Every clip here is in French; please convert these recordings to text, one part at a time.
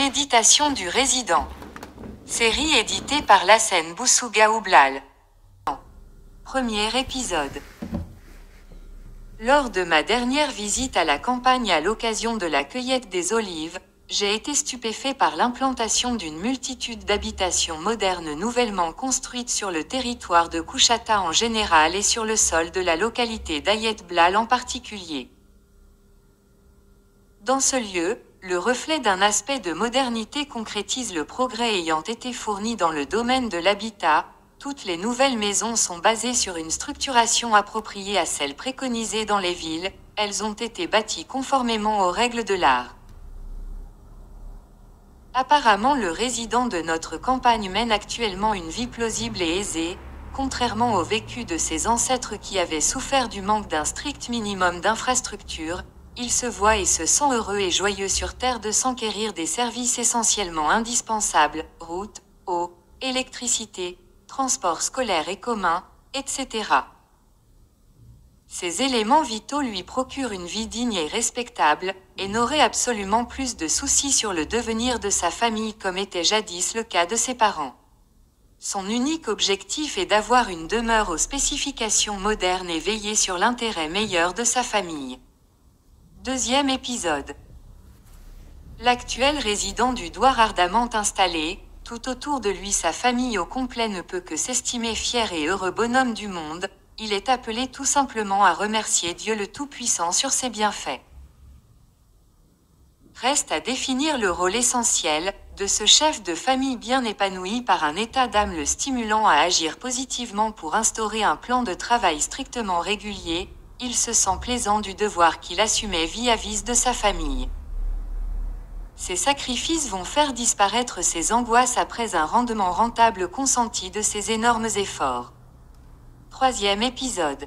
Méditation du résident. Série éditée par Lassen Boussouga Oublal. Premier épisode. Lors de ma dernière visite à la campagne à l'occasion de la cueillette des olives, j'ai été stupéfait par l'implantation d'une multitude d'habitations modernes nouvellement construites sur le territoire de Kouchata en général et sur le sol de la localité d'Ayet Blal en particulier. Dans ce lieu, le reflet d'un aspect de modernité concrétise le progrès ayant été fourni dans le domaine de l'habitat. Toutes les nouvelles maisons sont basées sur une structuration appropriée à celle préconisée dans les villes, elles ont été bâties conformément aux règles de l'art. Apparemment le résident de notre campagne mène actuellement une vie plausible et aisée, contrairement au vécu de ses ancêtres qui avaient souffert du manque d'un strict minimum d'infrastructures. Il se voit et se sent heureux et joyeux sur terre de s'enquérir des services essentiellement indispensables, routes, eau, électricité, transports scolaires et communs, etc. Ces éléments vitaux lui procurent une vie digne et respectable, et n'aurait absolument plus de soucis sur le devenir de sa famille comme était jadis le cas de ses parents. Son unique objectif est d'avoir une demeure aux spécifications modernes et veiller sur l'intérêt meilleur de sa famille. Deuxième épisode. L'actuel résident du Douar ardemment installé, tout autour de lui sa famille au complet ne peut que s'estimer fier et heureux bonhomme du monde, il est appelé tout simplement à remercier Dieu le Tout-Puissant sur ses bienfaits. Reste à définir le rôle essentiel de ce chef de famille bien épanoui par un état d'âme le stimulant à agir positivement pour instaurer un plan de travail strictement régulier. Il se sent plaisant du devoir qu'il assumait vis-à-vis de sa famille. Ces sacrifices vont faire disparaître ses angoisses après un rendement rentable consenti de ses énormes efforts. Troisième épisode.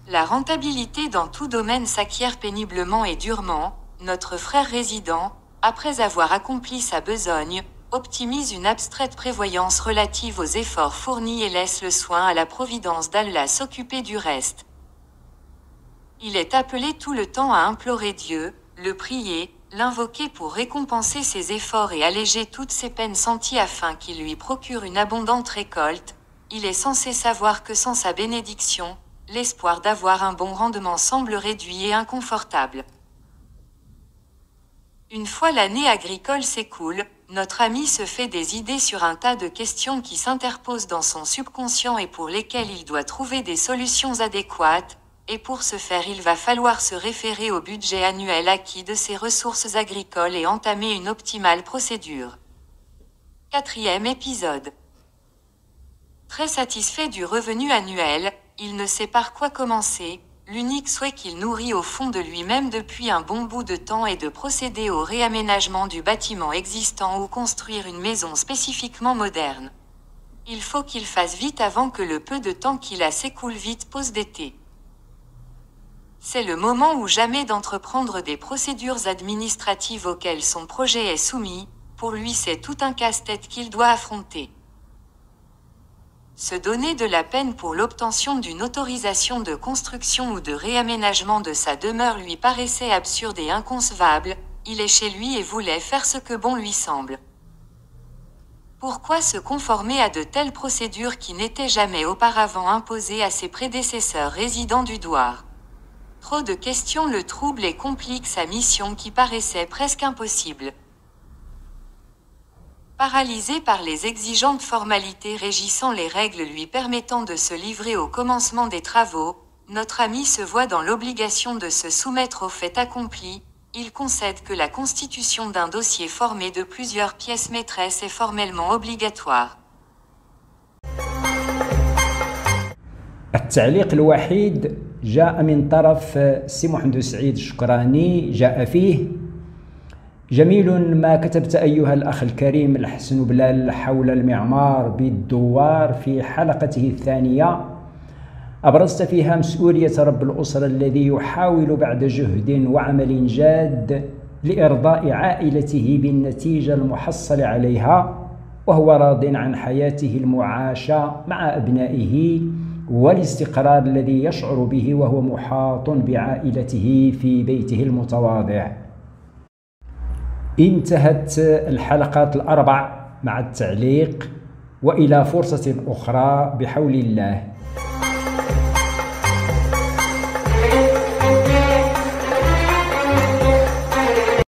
La rentabilité dans tout domaine s'acquiert péniblement et durement. Notre frère résident, après avoir accompli sa besogne, optimise une abstraite prévoyance relative aux efforts fournis et laisse le soin à la providence d'Allah s'occuper du reste. Il est appelé tout le temps à implorer Dieu, le prier, l'invoquer pour récompenser ses efforts et alléger toutes ses peines senties afin qu'il lui procure une abondante récolte. Il est censé savoir que sans sa bénédiction, l'espoir d'avoir un bon rendement semble réduit et inconfortable. Une fois l'année agricole s'écoule, notre ami se fait des idées sur un tas de questions qui s'interposent dans son subconscient et pour lesquelles il doit trouver des solutions adéquates. Et pour ce faire il va falloir se référer au budget annuel acquis de ses ressources agricoles et entamer une optimale procédure. Quatrième épisode. Très satisfait du revenu annuel, il ne sait par quoi commencer, l'unique souhait qu'il nourrit au fond de lui-même depuis un bon bout de temps est de procéder au réaménagement du bâtiment existant ou construire une maison spécifiquement moderne. Il faut qu'il fasse vite avant que le peu de temps qu'il a s'écoule vite pause d'été. C'est le moment ou jamais d'entreprendre des procédures administratives auxquelles son projet est soumis, pour lui c'est tout un casse-tête qu'il doit affronter. Se donner de la peine pour l'obtention d'une autorisation de construction ou de réaménagement de sa demeure lui paraissait absurde et inconcevable, il est chez lui et voulait faire ce que bon lui semble. Pourquoi se conformer à de telles procédures qui n'étaient jamais auparavant imposées à ses prédécesseurs résidents du Douar ? Trop de questions le troublent et compliquent sa mission qui paraissait presque impossible. Paralysé par les exigeantes formalités régissant les règles lui permettant de se livrer au commencement des travaux, notre ami se voit dans l'obligation de se soumettre au fait accompli. Il concède que la constitution d'un dossier formé de plusieurs pièces maîtresses est formellement obligatoire. التعليق الوحيد جاء من طرف سي محمد سعيد الشكراني، جاء فيه: جميل ما كتبت أيها الأخ الكريم الحسن بلال حول المعمار بالدوار في حلقته الثانية. أبرزت فيها مسؤولية رب الأسرة الذي يحاول بعد جهد وعمل جاد لإرضاء عائلته بالنتيجة المحصل عليها، وهو راض عن حياته المعاشة مع أبنائه والاستقرار الذي يشعر به وهو محاط بعائلته في بيته المتواضع. انتهت الحلقات الأربع مع التعليق، وإلى فرصة أخرى بحول الله.